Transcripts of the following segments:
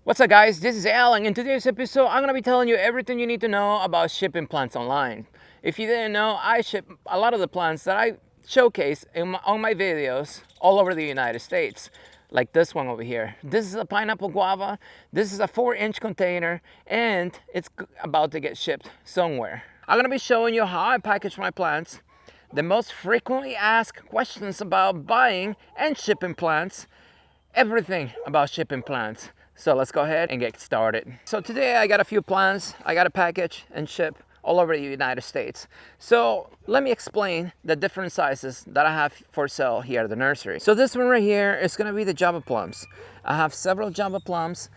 What's up guys, this is Alan. In today's episode I'm going to be telling you everything you need to know about shipping plants online. If you didn't know, I ship a lot of the plants that I showcase on my videos all over the United States. Like this one over here. This is a pineapple guava. This is a 4-inch container and it's about to get shipped somewhere. I'm going to be showing you how I package my plants, the most frequently asked questions about buying and shipping plants, everything about shipping plants. So let's go ahead and get started. So today I got a few plants I got to package and ship all over the United States. So let me explain the different sizes that I have for sale here at the nursery. So this one right here is going to be the Java plums. I have several Java plums.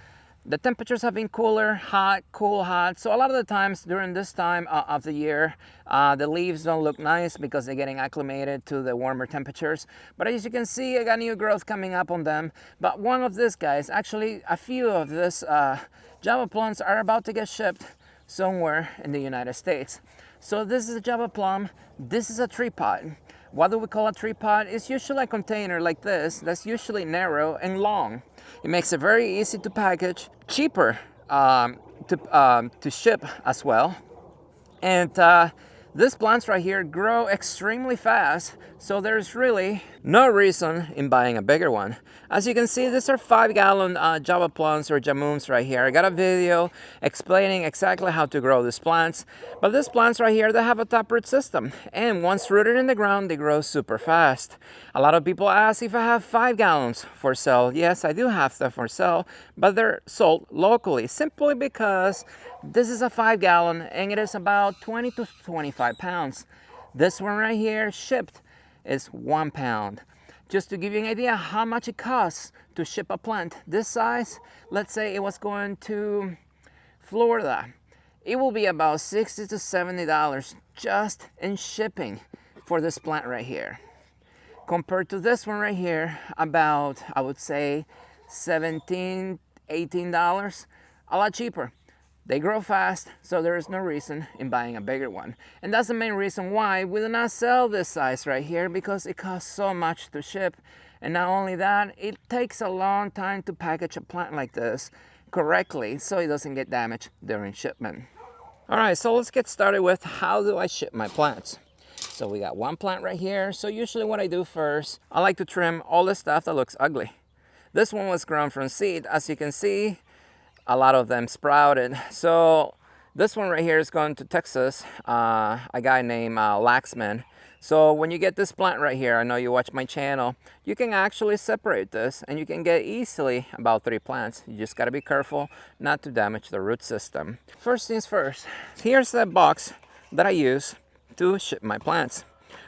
The temperatures have been cooler, hot, cool, hot. So a lot of the times during this time of the year, the leaves don't look nice because they're getting acclimated to the warmer temperatures. But as you can see, I got new growth coming up on them. But one of these guys, actually a few of this Java plums are about to get shipped somewhere in the United States. So this is a Java plum. This is a tree pot. What do we call a tree pot? It's usually a container like this that's usually narrow and long. It makes it very easy to package, cheaper to ship as well. And these plants right here grow extremely fast, so there's really no reason in buying a bigger one. As you can see, these are 5-gallon Java plants or jamuns right here. I got a video explaining exactly how to grow these plants. But these plants right here, they have a taproot system. And once rooted in the ground, they grow super fast. A lot of people ask if I have 5 gallons for sale. Yes, I do have stuff for sale, but they're sold locally simply because this is a 5-gallon and it is about 20 to 25 pounds. This one right here shipped is 1 pound. Just to give you an idea how much it costs to ship a plant this size, let's say it was going to Florida, it will be about $60 to $70 just in shipping for this plant right here. Compared to this one right here, about, I would say, $17, $18, a lot cheaper. They grow fast, so there is no reason in buying a bigger one. And that's the main reason why we do not sell this size right here, because it costs so much to ship. And not only that, it takes a long time to package a plant like this correctly so it doesn't get damaged during shipment. All right, so let's get started with how do I ship my plants. So we got one plant right here. So usually what I do first, I like to trim all the stuff that looks ugly. This one was grown from seed. As you can see, a lot of them sprouted. So this one right here is going to Texas, a guy named Laxman. So when you get this plant right here, I know you watch my channel, you can actually separate this and you can get easily about 3 plants. You just got to be careful not to damage the root system. First things first, here's the box that I use to ship my plants.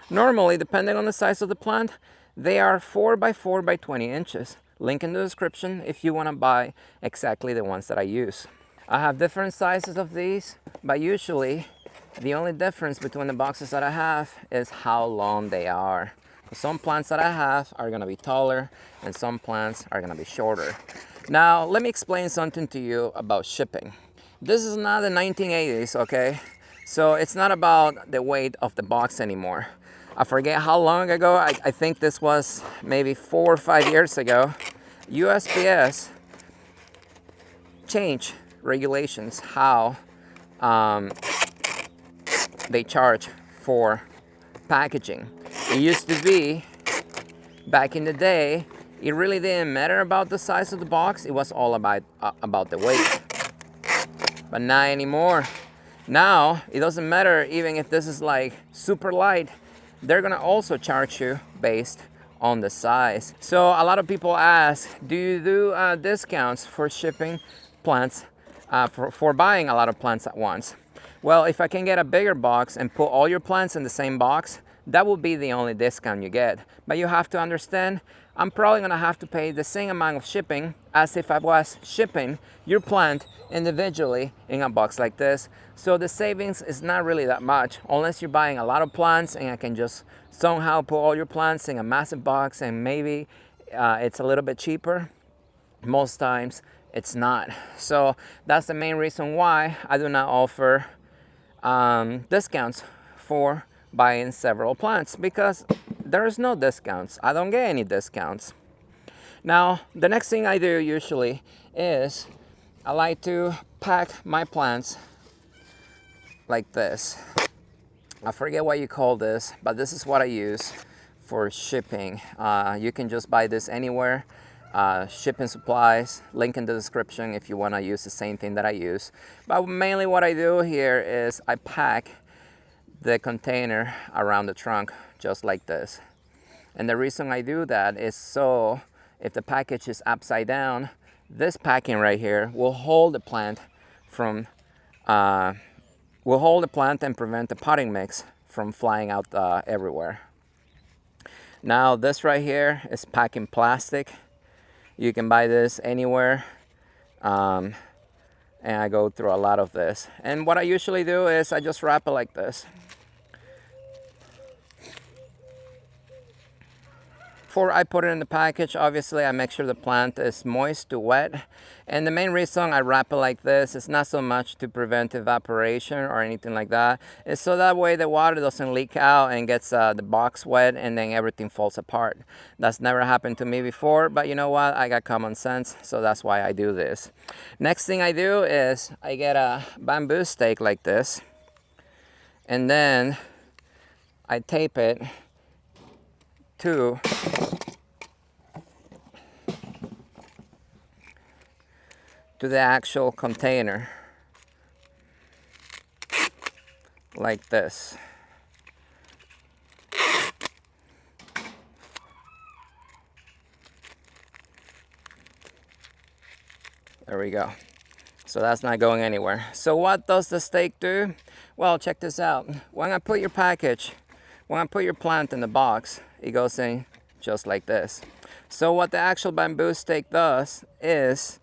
Normally, depending on the size of the plant, they are 4 by 4 by 20 inches. Link in the description if you want to buy exactly the ones that I use. I have different sizes of these, but usually the only difference between the boxes that I have is how long they are. Some plants that I have are going to be taller and some plants are going to be shorter. Now, let me explain something to you about shipping. This is not the 1980s, okay? So it's not about the weight of the box anymore. I forget how long ago, I think this was maybe 4 or 5 years ago, USPS changed regulations how they charge for packaging. It used to be, back in the day, it really didn't matter about the size of the box, it was all about the weight. But not anymore. Now, it doesn't matter even if this is like super light, they're gonna also charge you based on the size. So a lot of people ask, do you do discounts for shipping plants, for buying a lot of plants at once? Well, if I can get a bigger box and put all your plants in the same box, that will be the only discount you get. But you have to understand, I'm probably gonna have to pay the same amount of shipping as if I was shipping your plant individually in a box like this. So the savings is not really that much, unless you're buying a lot of plants and I can just somehow put all your plants in a massive box and maybe it's a little bit cheaper. Most times it's not. So that's the main reason why I do not offer discounts for buying several plants, because there's no discounts. I don't get any discounts. Now, the next thing I do usually is I like to pack my plants like this. I forget what you call this, but this is what I use for shipping. You can just buy this anywhere. Shipping supplies, link in the description if you want to use the same thing that I use. But mainly what I do here is I pack the container around the trunk just like this. And the reason I do that is so if the package is upside down, this packing right here will hold the plant from and prevent the potting mix from flying out everywhere. Now this right here is packing plastic. You can buy this anywhere. And I go through a lot of this. And what I usually do is I just wrap it like this. Before I put it in the package, obviously I make sure the plant is moist to wet. And the main reason I wrap it like this is not so much to prevent evaporation or anything like that. It's so that way the water doesn't leak out and gets the box wet and then everything falls apart. That's never happened to me before, but you know what? I got common sense, so that's why I do this. Next thing I do is I get a bamboo stake like this. And then I tape it to the actual container like this. There we go. So that's not going anywhere. So what does the stake do? Well, check this out. When I put your plant in the box, it goes in just like this. So what the actual bamboo stake does is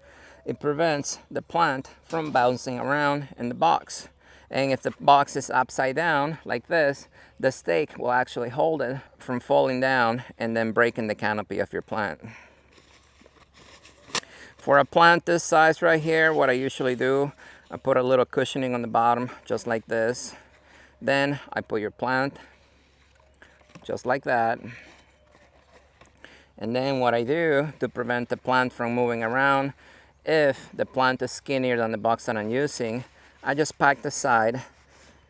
it prevents the plant from bouncing around in the box. And if the box is upside down like this, the stake will actually hold it from falling down and then breaking the canopy of your plant. For a plant this size right here, what I usually do, I put a little cushioning on the bottom just like this. Then I put your plant just like that. And then what I do to prevent the plant from moving around, if the plant is skinnier than the box that I'm using, I just pack the side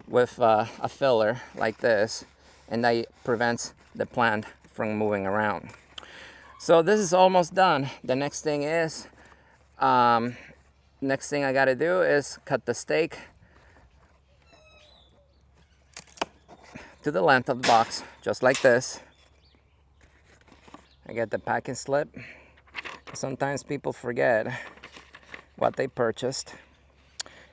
with a filler like this, and that prevents the plant from moving around. So this is almost done. The next thing is, I gotta do is cut the stake to the length of the box, just like this. I get the packing slip. Sometimes people forget what they purchased.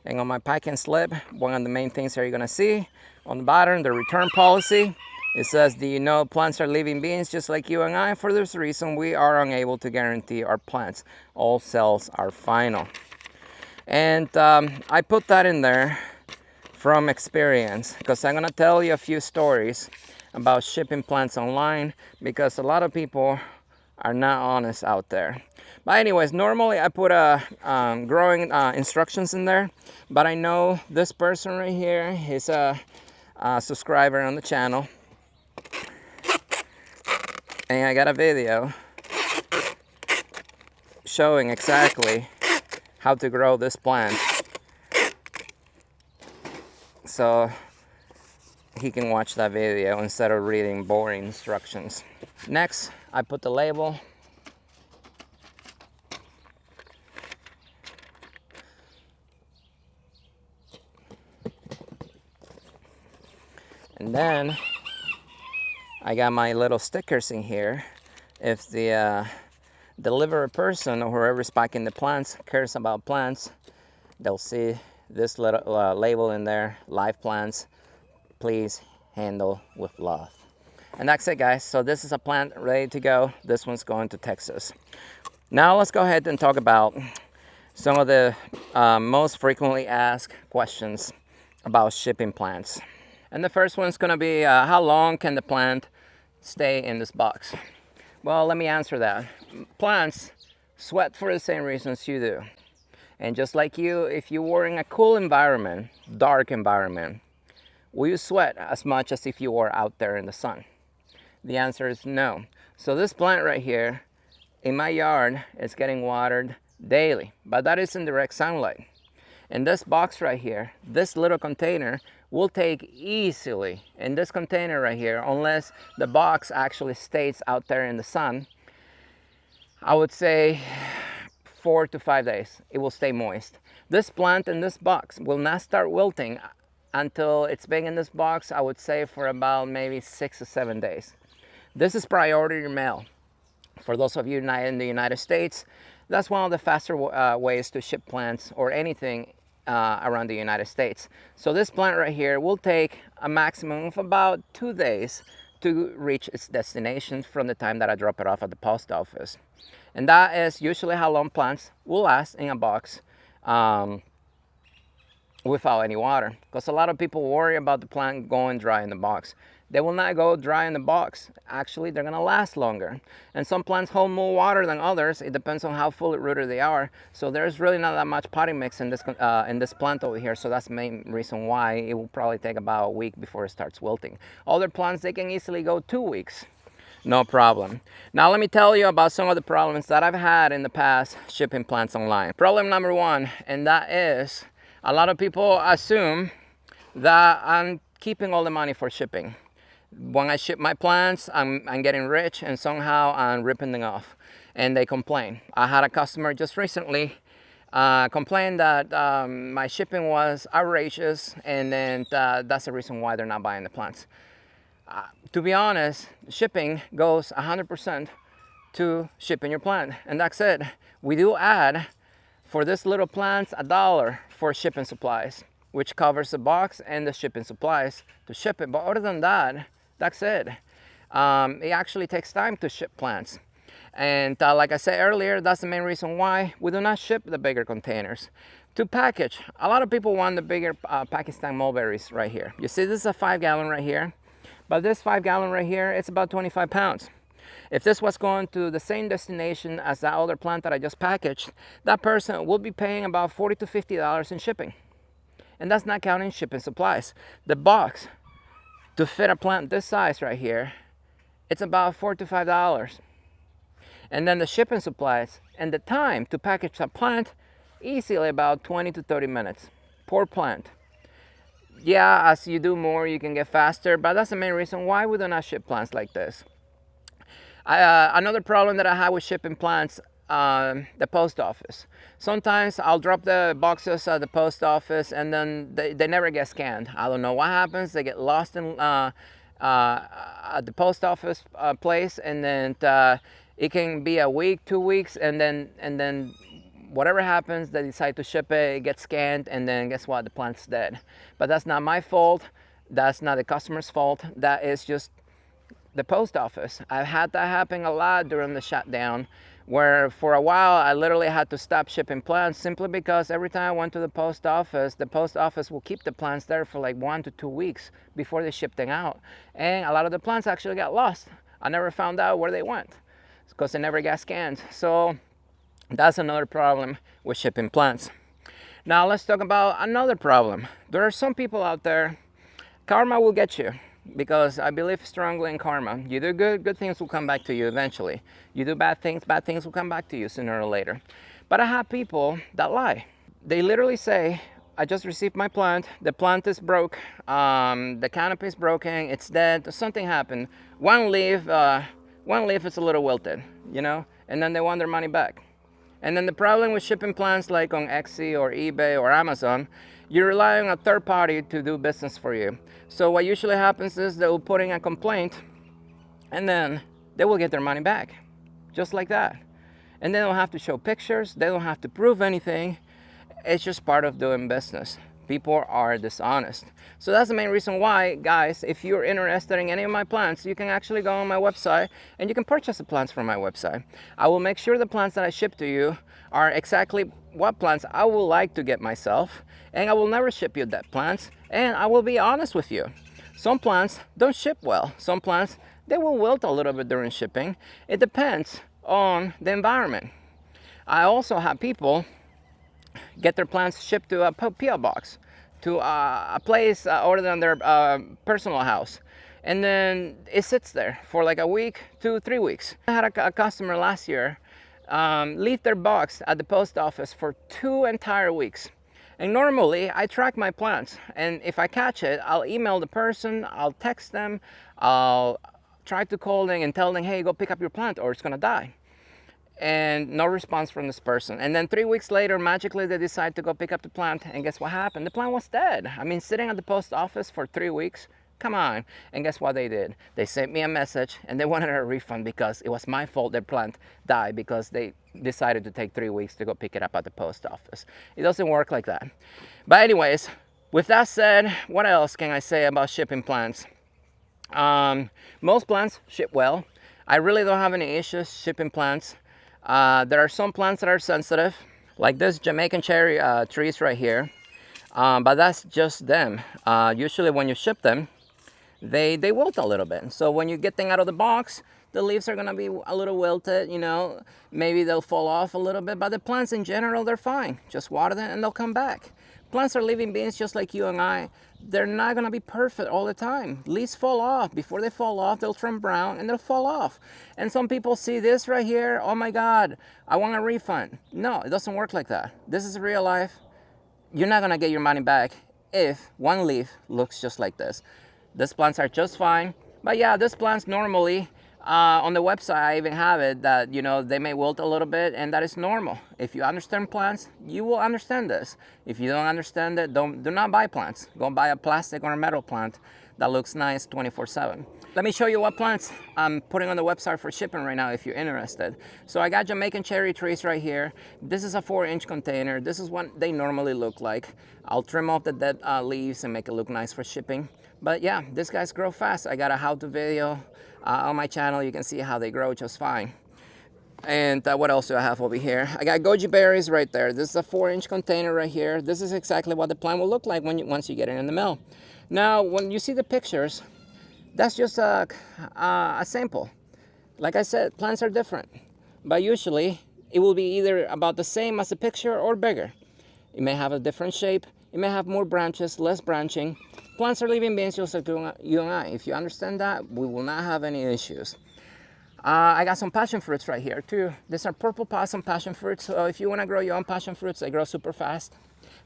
And on my packing slip, one of the main things that you're gonna see on the bottom, the return policy, it says, do you know plants are living beings just like you and I? For this reason, we are unable to guarantee our plants. All cells are final. And I put that in there from experience, because I'm gonna tell you a few stories about shipping plants online, because a lot of people are not honest out there. But anyways, normally I put growing instructions in there, but I know this person right here, he's a subscriber on the channel, and I got a video showing exactly how to grow this plant, so he can watch that video instead of reading boring instructions. Next, I put the label. And then I got my little stickers in here. If the delivery person or whoever's packing the plants cares about plants, they'll see this little label in there, live plants, please handle with love. And that's it, guys. So this is a plant ready to go. This one's going to Texas. Now let's go ahead and talk about some of the most frequently asked questions about shipping plants. And the first one's gonna be, how long can the plant stay in this box? Well, let me answer that. Plants sweat for the same reasons you do. And just like you, if you were in a cool environment, dark environment, will you sweat as much as if you were out there in the sun? The answer is no. So this plant right here, in my yard, is getting watered daily, but that is in direct sunlight. In this box right here, this little container will take easily, in this container right here, unless the box actually stays out there in the sun, I would say 4 to 5 days. It will stay moist. This plant in this box will not start wilting until it's been in this box, I would say for about maybe 6 to 7 days. This is priority mail. For those of you in the United States, that's one of the faster ways to ship plants or anything around the United States. So this plant right here will take a maximum of about 2 days to reach its destination from the time that I drop it off at the post office. And that is usually how long plants will last in a box without any water. Because a lot of people worry about the plant going dry in the box. They will not go dry in the box. Actually, they're gonna last longer. And some plants hold more water than others. It depends on how fully rooted they are. So there's really not that much potting mix in this plant over here. So that's the main reason why it will probably take about a week before it starts wilting. Other plants, they can easily go 2 weeks. No problem. Now let me tell you about some of the problems that I've had in the past shipping plants online. Problem number one, and that is a lot of people assume that I'm keeping all the money for shipping. When I ship my plants, I'm getting rich, and somehow I'm ripping them off, and they complain. I had a customer just recently complain that my shipping was outrageous, and then that's the reason why they're not buying the plants. To be honest, shipping goes 100% to shipping your plant, and that's it. We do add for this little plants $1 for shipping supplies, which covers the box and the shipping supplies to ship it. But other than that, that's it. It actually takes time to ship plants. And like I said earlier, that's the main reason why we do not ship the bigger containers. To package, a lot of people want the bigger Pakistan mulberries right here. You see, this is a 5-gallon right here. But this 5-gallon right here, it's about 25 pounds. If this was going to the same destination as that other plant that I just packaged, that person will be paying about $40 to $50 in shipping. And that's not counting shipping supplies. The box to fit a plant this size right here, it's about $4 to $5. And then the shipping supplies and the time to package a plant, easily about 20 to 30 minutes per plant. Yeah, as you do more, you can get faster, but that's the main reason why we do not ship plants like this. Another problem that I have with shipping plants, the post office. Sometimes I'll drop the boxes at the post office and then they never get scanned. I don't know what happens. They get lost in at the post office place, and then it can be a week, 2 weeks, and then whatever happens, they decide to ship it, it gets scanned, and then guess what? The plant's dead. But that's not my fault. That's not the customer's fault. That is just the post office. I've had that happen a lot during the shutdown, where for a while I literally had to stop shipping plants simply because every time I went to the post office will keep the plants there for like 1 to 2 weeks before they ship them out. And a lot of the plants actually got lost. I never found out where they went because they never got scanned. So that's another problem with shipping plants. Now let's talk about another problem. There are some people out there, karma will get you, because I believe strongly in karma. You do good, good things will come back to you eventually. You do bad things will come back to you sooner or later. But I have people that lie. They literally say, I just received my plant, the plant is broke, the canopy is broken, it's dead, something happened. One leaf is a little wilted, you know, and then they want their money back. And then the problem with shipping plants like on Etsy or eBay or Amazon, you rely on a third party to do business for you. So what usually happens is they will put in a complaint and then they will get their money back, just like that. And they don't have to show pictures, they don't have to prove anything. It's just part of doing business. People are dishonest. So that's the main reason why, guys, if you're interested in any of my plants, you can actually go on my website and you can purchase the plants from my website. I will make sure the plants that I ship to you are exactly what plants I would like to get myself, and I will never ship you dead plants, and I will be honest with you. Some plants don't ship well. Some plants, they will wilt a little bit during shipping. It depends on the environment. I also have people get their plants shipped to a PO box, to a place other than their personal house, and then it sits there for like a week, 2, 3 weeks. I had a customer last year leave their box at the post office for 2 entire weeks. And normally I track my plants, and if I catch it, I'll email the person, I'll text them, I'll try to call them and tell them, hey, go pick up your plant or it's gonna die. And no response from this person. And then 3 weeks later, magically they decide to go pick up the plant, and guess what happened? The plant was dead. I mean, sitting at the post office for 3 weeks. Come on. And guess what they did? They sent me a message and they wanted a refund because it was my fault their plant died because they decided to take 3 weeks to go pick it up at the post office. It doesn't work like that. But anyways, with that said, what else can I say about shipping plants? Most plants ship well. I really don't have any issues shipping plants. There are some plants that are sensitive, like this Jamaican cherry trees right here, but that's just them. Usually when you ship them, they wilt a little bit. So when you get them out of the box, the leaves are gonna be a little wilted, you know, maybe they'll fall off a little bit, but the plants in general, they're fine. Just water them and they'll come back. Plants are living beings just like you and I. They're not gonna be perfect all the time. Leaves fall off. Before they fall off, they'll turn brown and they'll fall off. And some people see this right here, oh my God, I want a refund. No, it doesn't work like that. This is real life. You're not gonna get your money back if one leaf looks just like this. These plants are just fine. But yeah, these plants normally, on the website, I even have it that, you know, they may wilt a little bit, and that is normal. If you understand plants, you will understand this. If you don't understand it, do not buy plants. Go buy a plastic or a metal plant that looks nice 24/7. Let me show you what plants I'm putting on the website for shipping right now if you're interested. So I got Jamaican cherry trees right here. This is a 4-inch container. This is what they normally look like. I'll trim off the dead leaves and make it look nice for shipping. But yeah, these guys grow fast. I got a how-to video on my channel. You can see how they grow just fine. And what else do I have over here? I got goji berries right there. This is a 4-inch container right here. This is exactly what the plant will look like once you get it in the mail. Now, when you see the pictures, that's just a sample. Like I said, plants are different. But usually, it will be either about the same as the picture or bigger. It may have a different shape. It may have more branches, less branching. Plants are living beings just like you and I. If you understand that, we will not have any issues. I got some passion fruits right here too. These are purple possum passion fruits. So if you want to grow your own passion fruits, they grow super fast.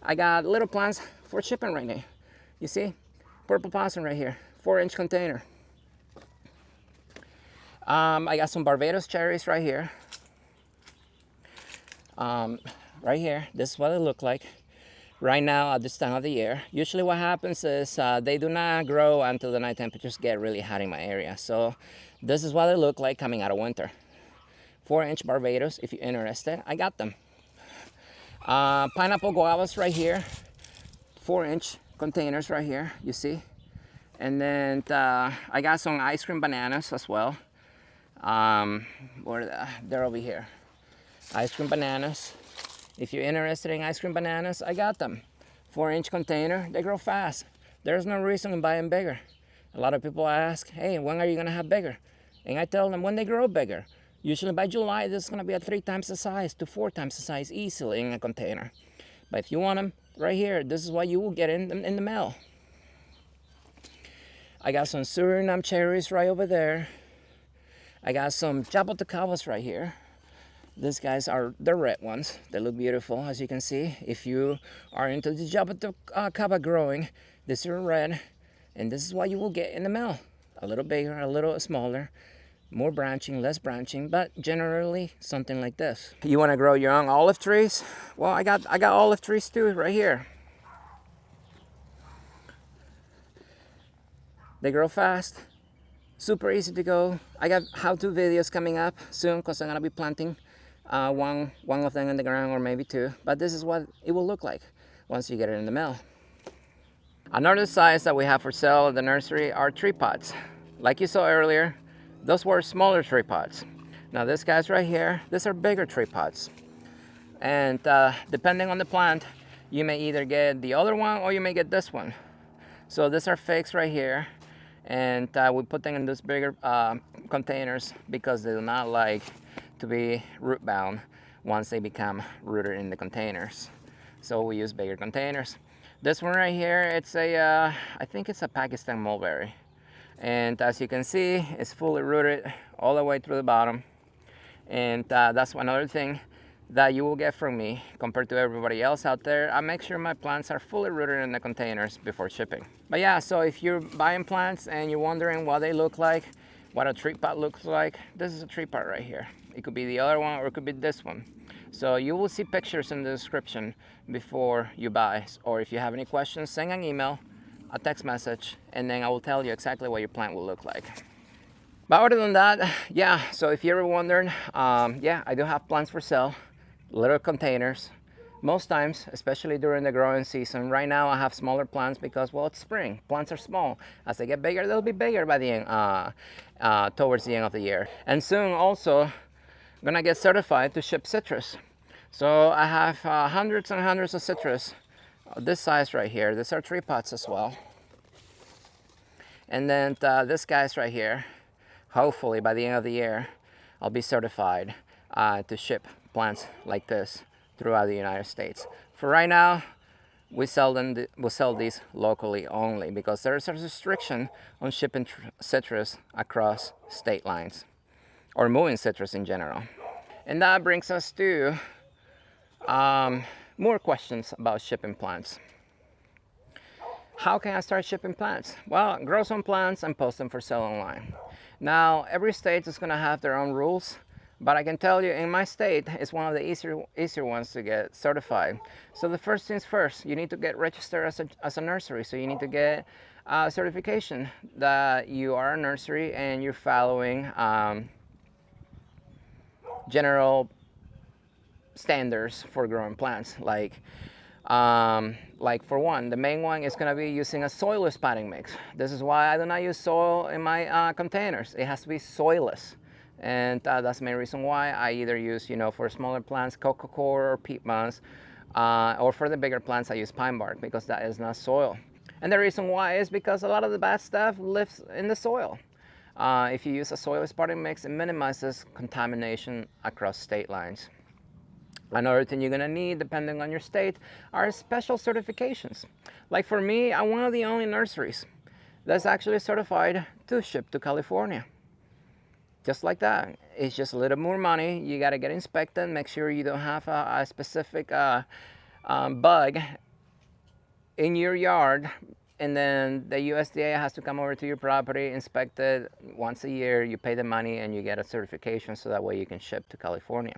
I got little plants for shipping right now. You see? Purple possum right here, 4-inch container. I got some Barbados cherries right here. Right here, this is what they look like right now at this time of the year. Usually what happens is they do not grow until the night temperatures get really hot in my area. So this is what they look like coming out of winter. 4-inch Barbados, if you're interested, I got them. Pineapple guavas right here, 4-inch containers right here, you see. And then I got some ice cream bananas as well. They're over here. Ice cream bananas. If you're interested in ice cream bananas, I got them. 4-inch container, they grow fast. There's no reason to buy them bigger. A lot of people ask, hey, when are you gonna have bigger? And I tell them when they grow bigger. Usually by July, this is gonna be at 3 times the size to 4 times the size easily in a container. But if you want them right here, this is what you will get in the mail. I got some Suriname cherries right over there. I got some jaboticabas right here. These guys are the red ones. They look beautiful, as you can see. If you are into the jaboticaba growing, this is red, and this is what you will get in the mail. A little bigger, a little smaller, more branching, less branching, but generally something like this. You want to grow your own olive trees? Well, I got olive trees too right here. They grow fast, super easy to go. I got how-to videos coming up soon because I'm gonna be planting one of them in the ground or maybe 2. But this is what it will look like once you get it in the mail. Another size that we have for sale at the nursery are tree pots. Like you saw earlier, those were smaller tree pots. Now these guys right here, these are bigger tree pots. And depending on the plant, you may either get the other one or you may get this one. So these are fakes right here. And we put them in those bigger containers because they do not like to be root bound once they become rooted in the containers. So we use bigger containers. This one right here, it's a, I think it's a Pakistan mulberry. And as you can see, it's fully rooted all the way through the bottom. And that's another thing that you will get from me compared to everybody else out there. I make sure my plants are fully rooted in the containers before shipping. But yeah, so if you're buying plants and you're wondering what they look like, what a tree pot looks like, this is a tree pot right here. It could be the other one or it could be this one. So you will see pictures in the description before you buy. Or if you have any questions, send an email, a text message, and then I will tell you exactly what your plant will look like. But other than that, yeah, so if you're ever wondering, yeah, I do have plants for sale, little containers. Most times, especially during the growing season. Right now I have smaller plants because, well, it's spring. Plants are small. As they get bigger, they'll be bigger by the end, towards the end of the year. And soon also, I'm gonna get certified to ship citrus. So I have hundreds and hundreds of citrus, this size right here. These are tree pots as well. And then this guy's right here. Hopefully by the end of the year, I'll be certified to ship plants like this throughout the United States. For right now, we sell these locally only because there is a restriction on shipping citrus across state lines or moving citrus in general. And that brings us to more questions about shipping plants. How can I start shipping plants? Well, grow some plants and post them for sale online. Now, every state is going to have their own rules, but I can tell you in my state, it's one of the easier ones to get certified. So the first things first, you need to get registered as a nursery. So you need to get a certification that you are a nursery and you're following general standards for growing plants. Like for one, the main one is going to be using a soilless potting mix. This is why I do not use soil in my containers. It has to be soilless. And that's the main reason why I either use, for smaller plants, coco coir or peat moss, or for the bigger plants, I use pine bark because that is not soil. And the reason why is because a lot of the bad stuff lives in the soil. If you use a soilless potting mix, it minimizes contamination across state lines. Another thing you're going to need, depending on your state, are special certifications. Like for me, I'm one of the only nurseries that's actually certified to ship to California. Just like that. It's just a little more money. You got to get inspected, make sure you don't have a specific bug in your yard. And then the USDA has to come over to your property, inspect it once a year. You pay the money and you get a certification so that way you can ship to California.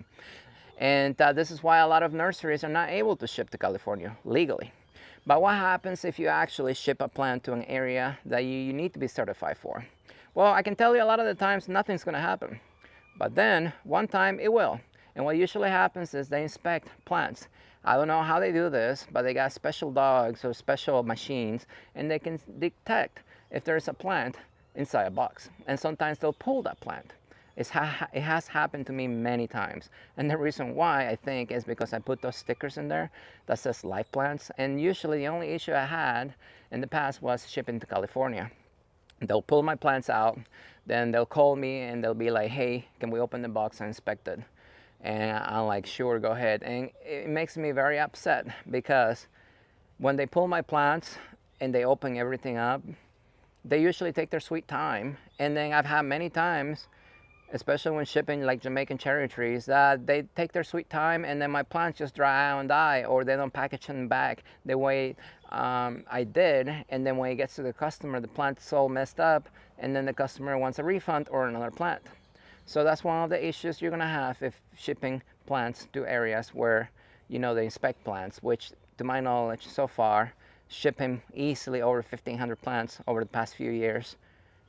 And this is why a lot of nurseries are not able to ship to California legally. But what happens if you actually ship a plant to an area that you need to be certified for? Well, I can tell you a lot of the times nothing's going to happen. But then, one time it will. And what usually happens is they inspect plants. I don't know how they do this, but they got special dogs or special machines, and they can detect if there's a plant inside a box. And sometimes they'll pull that plant. It has happened to me many times. And the reason why, I think, is because I put those stickers in there that says live plants. And usually the only issue I had in the past was shipping to California. They'll pull my plants out, then they'll call me and they'll be like, hey, can we open the box and inspect it? And I'm like, sure, go ahead. And it makes me very upset because when they pull my plants and they open everything up, they usually take their sweet time. And then I've had many times, especially when shipping like Jamaican cherry trees, that they take their sweet time and then my plants just dry out and die, or they don't package them back the way I did. And then when it gets to the customer, the plant's all messed up and then the customer wants a refund or another plant. So that's one of the issues you're gonna have if shipping plants to areas where they inspect plants, which to my knowledge so far, shipping easily over 1,500 plants over the past few years.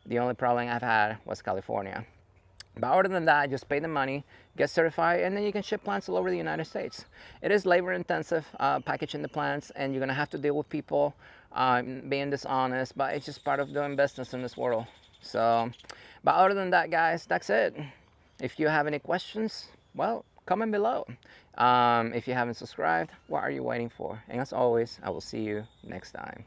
The only problem I've had was California. But other than that, just pay the money, get certified, and then you can ship plants all over the United States. It is labor intensive packaging the plants, and you're gonna have to deal with people being dishonest, but it's just part of doing business in this world. So, but other than that, guys, that's it. If you have any questions, well, comment below. If you haven't subscribed, what are you waiting for? And as always, I will see you next time.